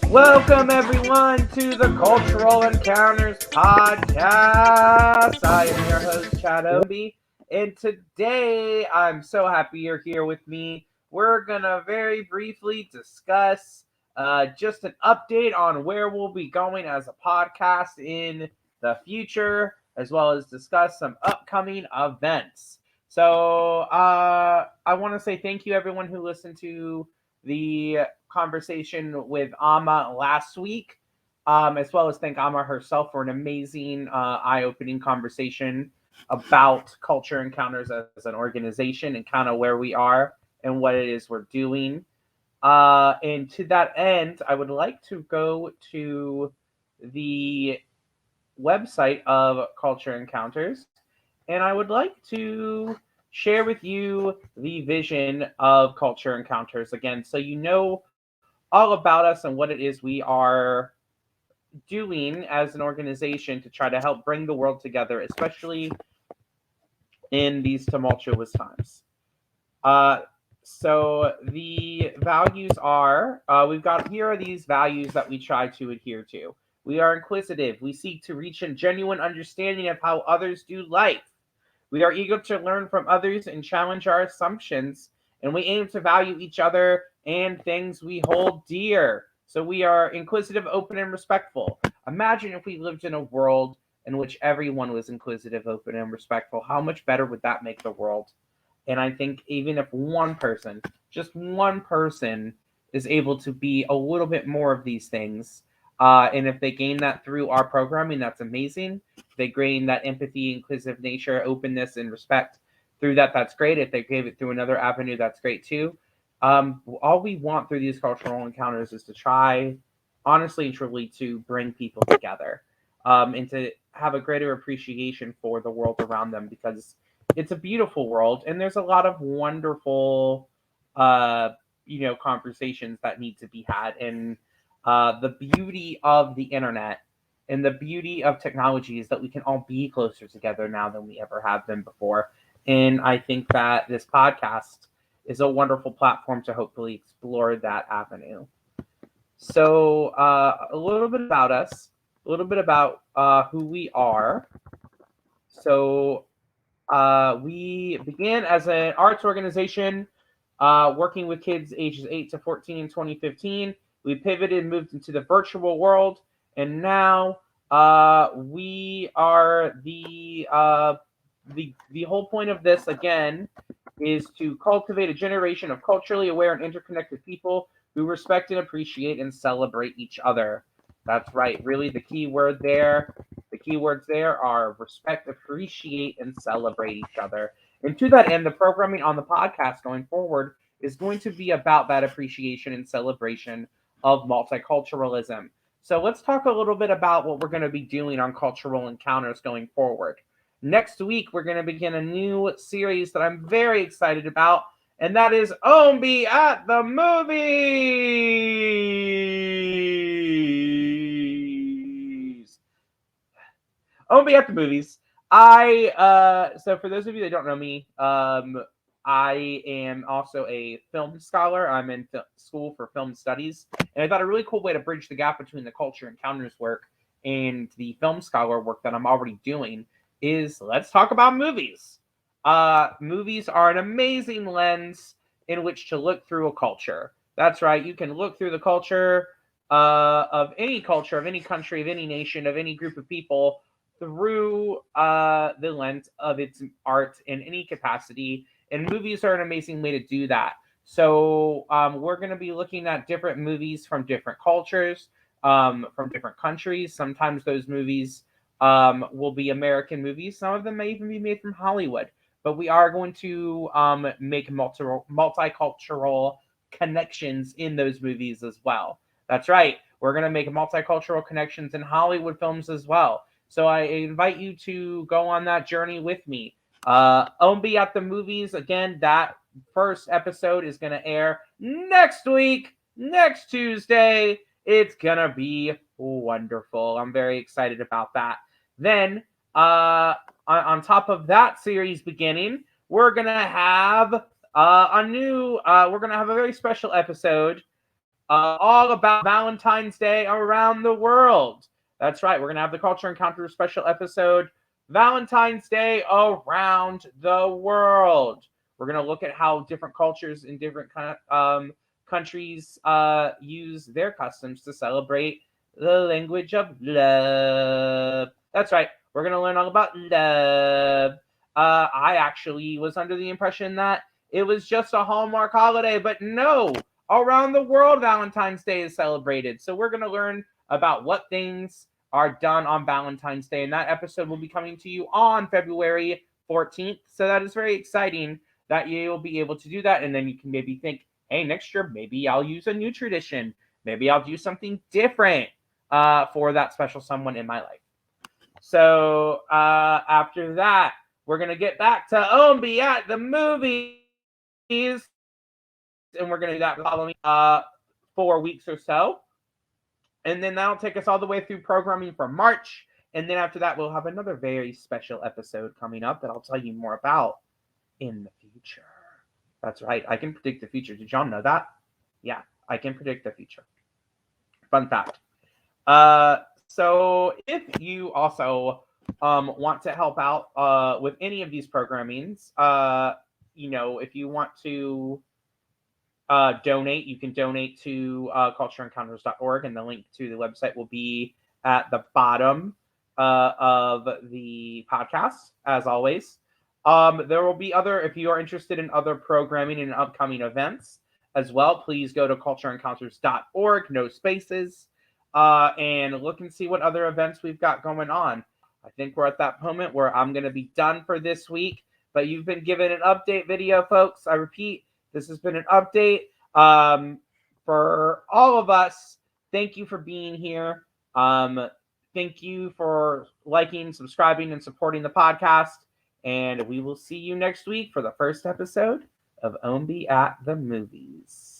Welcome everyone to the Cultural Encounters podcast. I am your host, Chad Obi, and today I'm so happy you're here with me. We're gonna very briefly discuss just an update on where we'll be going as a podcast in the future, as well as discuss some upcoming events. So I want to say thank you everyone who listened to the conversation with Amma last week, as well as thank Amma herself for an amazing, eye-opening conversation about Culture Encounters as an organization and kind of where we are and what it is we're doing. And to that end, I would like to go to the website of Culture Encounters, and I would like to share with you the vision of Culture Encounters again, so you know all about us and what it is we are doing as an organization to try to help bring the world together, especially in these tumultuous times. Uh, so the values are we've got here are these values that we try to adhere to. We are inquisitive. We seek to reach a genuine understanding of how others do life. We are eager to learn from others and challenge our assumptions, and we aim to value each other and things we hold dear. So we are inquisitive, open, and respectful. Imagine if we lived in a world in which everyone was inquisitive, open, and respectful. How much better would that make the world? And I think even if one person, just one person, is able to be a little bit more of these things, and if they gain that through our programming, that's amazing. If they gain that empathy, inquisitive nature, openness, and respect through that, that's great. If they gave it through another avenue, that's great too. All we want through these cultural encounters is to try, honestly and truly, to bring people together, and to have a greater appreciation for the world around them, because it's a beautiful world and there's a lot of wonderful uh conversations that need to be had, and the beauty of the internet and the beauty of technology is that we can all be closer together now than we ever have been before. And I think that this podcast is a wonderful platform to hopefully explore that avenue. So a little bit about us, a little bit about who we are. So we began as an arts organization working with kids ages 8 to 14 in 2015. We pivoted and moved into the virtual world, and now we are the whole point of this again is to cultivate a generation of culturally aware and interconnected people who respect and appreciate and celebrate each other. That's right. Really, the keywords there are respect, appreciate, and celebrate each other. And to that end, the programming on the podcast going forward is going to be about that appreciation and celebration of multiculturalism. So let's talk a little bit about what we're going to be doing on Cultural Encounters going forward. Next week, we're going to begin a new series that I'm very excited about, and that is Ombi at the Movies. Ombi at the Movies. So for those of you that don't know me, I am also a film scholar. I'm in school for film studies, and I thought a really cool way to bridge the gap between the Culture Encounters work and the film scholar work that I'm already doing is let's talk about movies. Movies are an amazing lens in which to look through a culture. That's right. You can look through the culture, of any country, of any nation, of any group of people through the lens of its art in any capacity. And movies are an amazing way to do that. So we're going to be looking at different movies from different cultures, from different countries. Sometimes those movies will be American movies. Some of them may even be made from Hollywood. But we are going to make multicultural connections in those movies as well. That's right. We're going to make multicultural connections in Hollywood films as well. So I invite you to go on that journey with me. Ombi at the Movies, again, that first episode is going to air next week, next Tuesday. It's going to be wonderful. I'm very excited about that. Then, on top of that series beginning, we're going to have we're going to have a very special episode all about Valentine's Day around the world. That's right. We're going to have the Culture Encounter special episode, Valentine's Day around the world. We're going to look at how different cultures in different countries use their customs to celebrate the language of love. That's right. We're going to learn all about love. I actually was under the impression that it was just a Hallmark holiday, but no, around the world Valentine's Day is celebrated. So we're going to learn about what things are done on Valentine's Day, and that episode will be coming to you on February 14th. So that is very exciting that you'll be able to do that, and then you can maybe think, hey, next year maybe I'll use a new tradition. Maybe I'll do something different for that special someone in my life. So after that, we're going to get back to Ombi at the movies. And we're going to do that the following 4 weeks or so. And then that'll take us all the way through programming for March. And then after that, we'll have another very special episode coming up that I'll tell you more about in the future. That's right. I can predict the future. Did y'all know that? Yeah, I can predict the future. Fun fact. So if you also want to help out with any of these programmings, if you want to donate, you can donate to cultureencounters.org, and the link to the website will be at the bottom of the podcast, as always. There will be if you are interested in other programming and upcoming events as well, please go to cultureencounters.org, no spaces, and look and see what other events we've got going on. I think we're at that moment where I'm going to be done for this week, but you've been given an update video, folks. I repeat, this has been an update for all of us. Thank you for being here. Thank you for liking, subscribing, and supporting the podcast. And we will see you next week for the first episode of Ombi at the Movies.